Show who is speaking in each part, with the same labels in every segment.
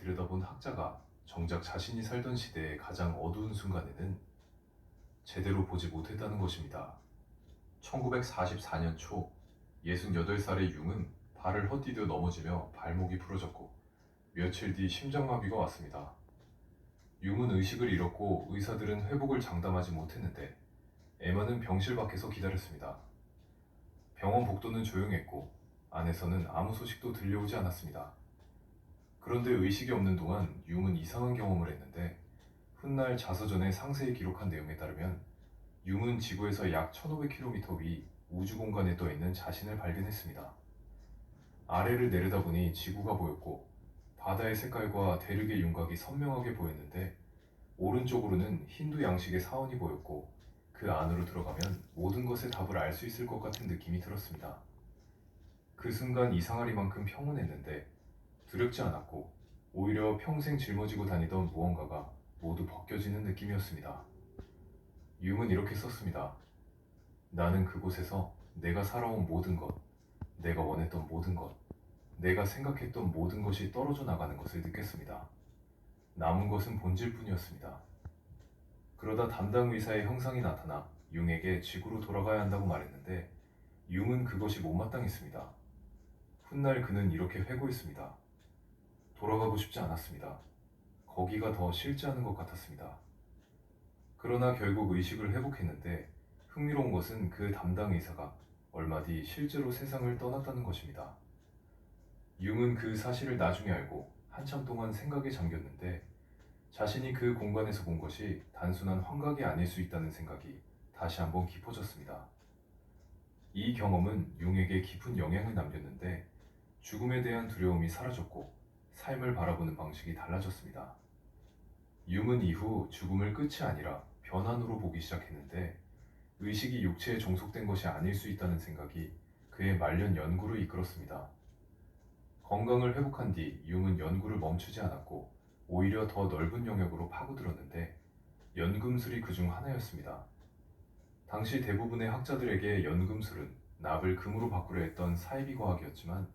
Speaker 1: 들여다본 학자가 정작 자신이 살던 시대의 가장 어두운 순간에는 제대로 보지 못했다는 것입니다. 1944년 초 68살의 융은 발을 헛디뎌 넘어지며 발목이 부러졌고 며칠 뒤 심장마비가 왔습니다. 융은 의식을 잃었고 의사들은 회복을 장담하지 못했는데 에마는 병실 밖에서 기다렸습니다. 병원 복도는 조용했고 안에서는 아무 소식도 들려오지 않았습니다. 그런데 의식이 없는 동안 융은 이상한 경험을 했는데 훗날 자서전에 상세히 기록한 내용에 따르면 융은 지구에서 약 1500km 위 우주공간에 떠있는 자신을 발견했습니다. 아래를 내려다보니 지구가 보였고 바다의 색깔과 대륙의 윤곽이 선명하게 보였는데 오른쪽으로는 힌두 양식의 사원이 보였고 그 안으로 들어가면 모든 것의 답을 알 수 있을 것 같은 느낌이 들었습니다. 그 순간 이상하리만큼 평온했는데 두렵지 않았고 오히려 평생 짊어지고 다니던 무언가가 모두 벗겨지는 느낌이었습니다. 융은 이렇게 썼습니다. 나는 그곳에서 내가 살아온 모든 것, 내가 원했던 모든 것, 내가 생각했던 모든 것이 떨어져 나가는 것을 느꼈습니다. 남은 것은 본질뿐이었습니다. 그러다 담당 의사의 형상이 나타나 융에게 지구로 돌아가야 한다고 말했는데 융은 그것이 못마땅했습니다. 훗날 그는 이렇게 회고했습니다. 돌아가고 싶지 않았습니다. 거기가 더 싫지 않은 것 같았습니다. 그러나 결국 의식을 회복했는데 흥미로운 것은 그 담당 의사가 얼마 뒤 실제로 세상을 떠났다는 것입니다. 융은 그 사실을 나중에 알고 한참 동안 생각에 잠겼는데 자신이 그 공간에서 본 것이 단순한 환각이 아닐 수 있다는 생각이 다시 한번 깊어졌습니다. 이 경험은 융에게 깊은 영향을 남겼는데 죽음에 대한 두려움이 사라졌고 삶을 바라보는 방식이 달라졌습니다. 융은 이후 죽음을 끝이 아니라 변환으로 보기 시작했는데 의식이 육체에 종속된 것이 아닐 수 있다는 생각이 그의 말년 연구를 이끌었습니다. 건강을 회복한 뒤 융은 연구를 멈추지 않았고 오히려 더 넓은 영역으로 파고들었는데 연금술이 그중 하나였습니다. 당시 대부분의 학자들에게 연금술은 납을 금으로 바꾸려 했던 사이비 과학이었지만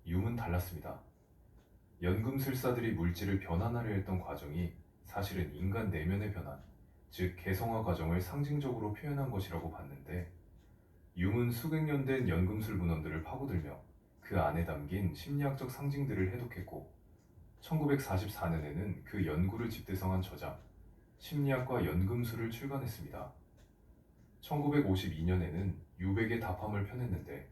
Speaker 1: 융은 달랐습니다. 연금술사들이 물질을 변환하려 했던 과정이 사실은 인간 내면의 변환, 즉 개성화 과정을 상징적으로 표현한 것이라고 봤는데 융은 수백 년 된 연금술 문헌들을 파고들며 그 안에 담긴 심리학적 상징들을 해독했고 1944년에는 그 연구를 집대성한 저작 심리학과 연금술을 출간했습니다. 1952년에는 유백의 답함을 펴냈는데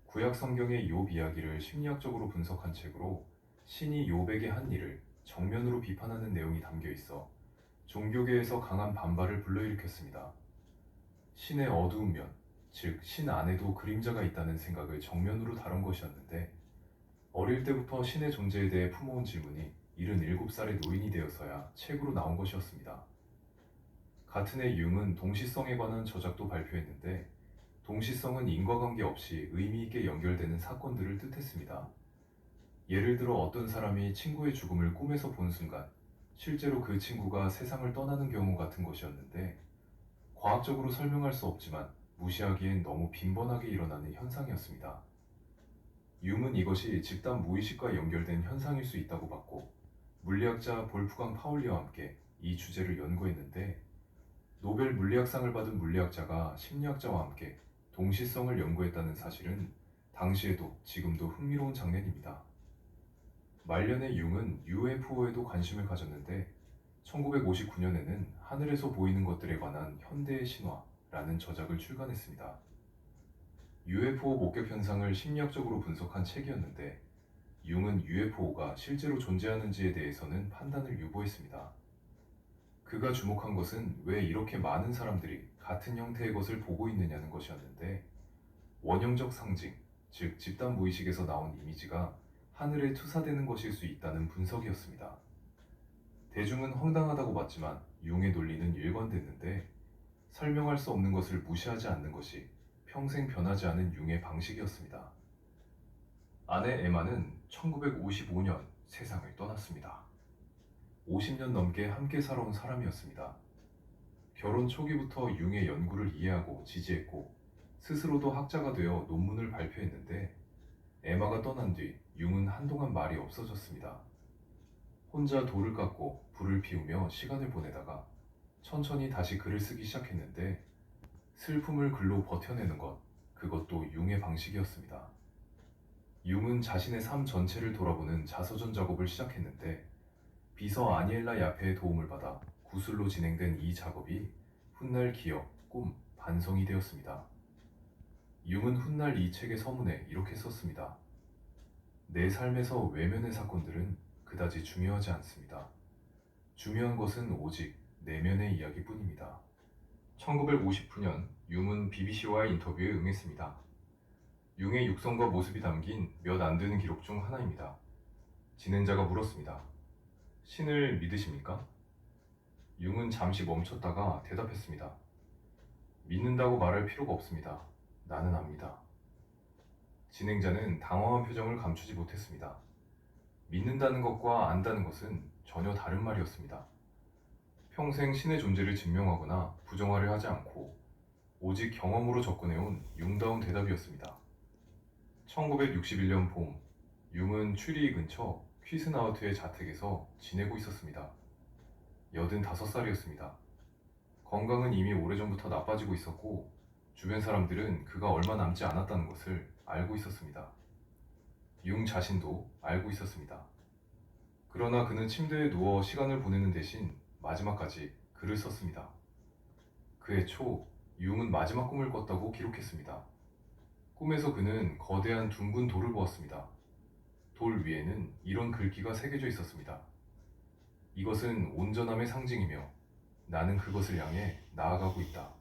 Speaker 1: 구약 성경의 욥 이야기를 심리학적으로 분석한 책으로 신이 욥에게 한 일을 정면으로 비판하는 내용이 담겨 있어 종교계에서 강한 반발을 불러일으켰습니다. 신의 어두운 면, 즉 신 안에도 그림자가 있다는 생각을 정면으로 다룬 것이었는데 어릴 때부터 신의 존재에 대해 품어온 질문이 77살의 노인이 되어서야 책으로 나온 것이었습니다. 같은 해 융은 동시성에 관한 저작도 발표했는데 동시성은 인과관계 없이 의미 있게 연결되는 사건들을 뜻했습니다. 예를 들어 어떤 사람이 친구의 죽음을 꿈에서 본 순간 실제로 그 친구가 세상을 떠나는 경우 같은 것이었는데 과학적으로 설명할 수 없지만 무시하기엔 너무 빈번하게 일어나는 현상이었습니다. 융은 이것이 집단 무의식과 연결된 현상일 수 있다고 봤고 물리학자 볼프강 파울리와 함께 이 주제를 연구했는데 노벨 물리학상을 받은 물리학자가 심리학자와 함께 동시성을 연구했다는 사실은 당시에도 지금도 흥미로운 장면입니다. 말년의 융은 UFO에도 관심을 가졌는데 1959년에는 하늘에서 보이는 것들에 관한 현대의 신화라는 저작을 출간했습니다. UFO 목격 현상을 심리학적으로 분석한 책이었는데 융은 UFO가 실제로 존재하는지에 대해서는 판단을 유보했습니다. 그가 주목한 것은 왜 이렇게 많은 사람들이 같은 형태의 것을 보고 있느냐는 것이었는데 원형적 상징, 즉 집단 무의식에서 나온 이미지가 하늘에 투사되는 것일 수 있다는 분석이었습니다. 대중은 황당하다고 봤지만 융의 논리는 일관됐는데 설명할 수 없는 것을 무시하지 않는 것이 평생 변하지 않은 융의 방식이었습니다. 아내 에마는 1955년 세상을 떠났습니다. 50년 넘게 함께 살아온 사람이었습니다. 결혼 초기부터 융의 연구를 이해하고 지지했고 스스로도 학자가 되어 논문을 발표했는데 에마가 떠난 뒤 융은 한동안 말이 없어졌습니다. 혼자 돌을 깎고 불을 피우며 시간을 보내다가 천천히 다시 글을 쓰기 시작했는데 슬픔을 글로 버텨내는 것, 그것도 융의 방식이었습니다. 융은 자신의 삶 전체를 돌아보는 자서전 작업을 시작했는데 비서 아니엘라 야페의 도움을 받아 구술로 진행된 이 작업이 훗날 기억, 꿈, 반성이 되었습니다. 융은 훗날 이 책의 서문에 이렇게 썼습니다. 내 삶에서 외면의 사건들은 그다지 중요하지 않습니다. 중요한 것은 오직 내면의 이야기뿐입니다. 1959년 융은 BBC와의 인터뷰에 응했습니다. 융의 육성과 모습이 담긴 몇 안 되는 기록 중 하나입니다. 진행자가 물었습니다. 신을 믿으십니까? 융은 잠시 멈췄다가 대답했습니다. 믿는다고 말할 필요가 없습니다. 나는 압니다. 진행자는 당황한 표정을 감추지 못했습니다. 믿는다는 것과 안다는 것은 전혀 다른 말이었습니다. 평생 신의 존재를 증명하거나 부정하려 하지 않고 오직 경험으로 접근해온 융다운 대답이었습니다. 1961년 봄, 융은 취리히 근처 퀴스나우트의 자택에서 지내고 있었습니다. 85살이었습니다. 건강은 이미 오래전부터 나빠지고 있었고 주변 사람들은 그가 얼마 남지 않았다는 것을 알고 있었습니다. 융 자신도 알고 있었습니다. 그러나 그는 침대에 누워 시간을 보내는 대신 마지막까지 글을 썼습니다. 그해 초, 융은 마지막 꿈을 꿨다고 기록했습니다. 꿈에서 그는 거대한 둥근 돌을 보았습니다. 돌 위에는 이런 글귀가 새겨져 있었습니다. 이것은 온전함의 상징이며 나는 그것을 향해 나아가고 있다.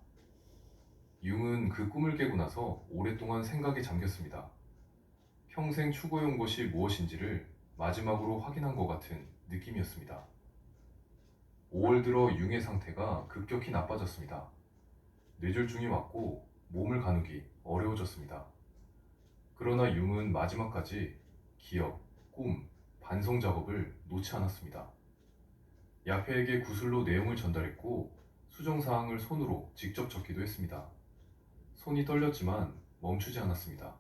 Speaker 1: 융은 그 꿈을 깨고 나서 오랫동안 생각에 잠겼습니다. 평생 추구해온 것이 무엇인지를 마지막으로 확인한 것 같은 느낌이었습니다. 5월 들어 융의 상태가 급격히 나빠졌습니다. 뇌졸중이 왔고 몸을 가누기 어려워졌습니다. 그러나 융은 마지막까지 기억, 꿈, 반성 작업을 놓지 않았습니다. 야페에게 구술로 내용을 전달했고 수정사항을 손으로 직접 적기도 했습니다. 손이 떨렸지만 멈추지 않았습니다.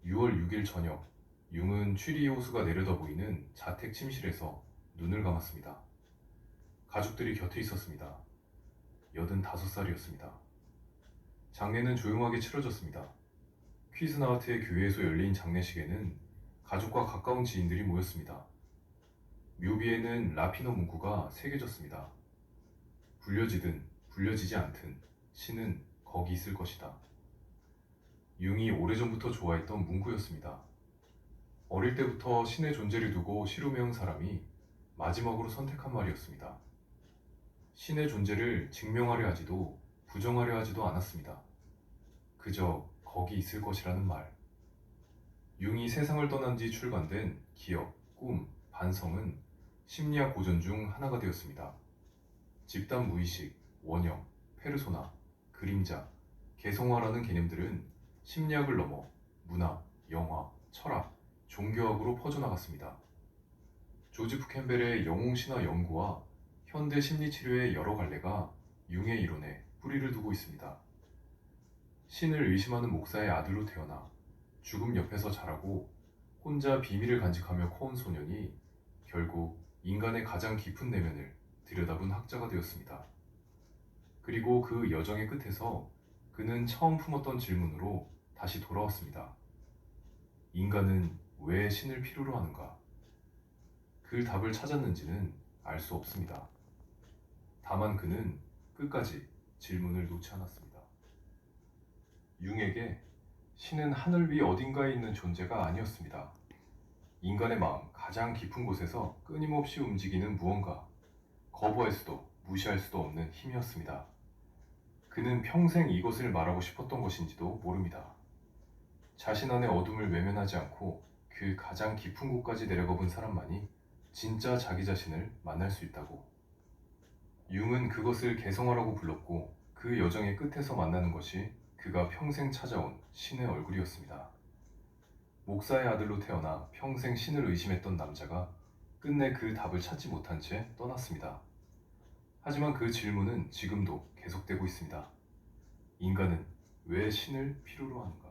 Speaker 1: 6월 6일 저녁, 융은 취리 호수가 내려다 보이는 자택 침실에서 눈을 감았습니다. 가족들이 곁에 있었습니다. 85살이었습니다. 장례는 조용하게 치러졌습니다. 퀴즈나우트의 교회에서 열린 장례식에는 가족과 가까운 지인들이 모였습니다. 묘비에는 라피너 문구가 새겨졌습니다. 불려지든 불려지지 않든 신은 거기 있을 것이다. 융이 오래전부터 좋아했던 문구였습니다. 어릴 때부터 신의 존재를 두고 씨름해온 사람이 마지막으로 선택한 말이었습니다. 신의 존재를 증명하려 하지도 부정하려 하지도 않았습니다. 그저 거기 있을 것이라는 말. 융이 세상을 떠난 뒤 출간된 기억, 꿈, 반성은 심리학 고전 중 하나가 되었습니다. 집단 무의식, 원형, 페르소나, 그림자, 개성화라는 개념들은 심리학을 넘어 문화, 영화, 철학, 종교학으로 퍼져나갔습니다. 조지프 캠벨의 영웅신화 연구와 현대 심리치료의 여러 갈래가 융의 이론에 뿌리를 두고 있습니다. 신을 의심하는 목사의 아들로 태어나 죽음 옆에서 자라고 혼자 비밀을 간직하며 커온 소년이 결국 인간의 가장 깊은 내면을 들여다본 학자가 되었습니다. 그리고 그 여정의 끝에서 그는 처음 품었던 질문으로 다시 돌아왔습니다. 인간은 왜 신을 필요로 하는가? 그 답을 찾았는지는 알 수 없습니다. 다만 그는 끝까지 질문을 놓지 않았습니다. 융에게 신은 하늘 위 어딘가에 있는 존재가 아니었습니다. 인간의 마음 가장 깊은 곳에서 끊임없이 움직이는 무언가, 거부할 수도 무시할 수도 없는 힘이었습니다. 그는 평생 이것을 말하고 싶었던 것인지도 모릅니다. 자신 안의 어둠을 외면하지 않고 그 가장 깊은 곳까지 내려가 본 사람만이 진짜 자기 자신을 만날 수 있다고. 융은 그것을 개성화라고 불렀고 그 여정의 끝에서 만나는 것이 그가 평생 찾아온 신의 얼굴이었습니다. 목사의 아들로 태어나 평생 신을 의심했던 남자가 끝내 그 답을 찾지 못한 채 떠났습니다. 하지만 그 질문은 지금도 계속되고 있습니다. 인간은 왜 신을 필요로 하는가?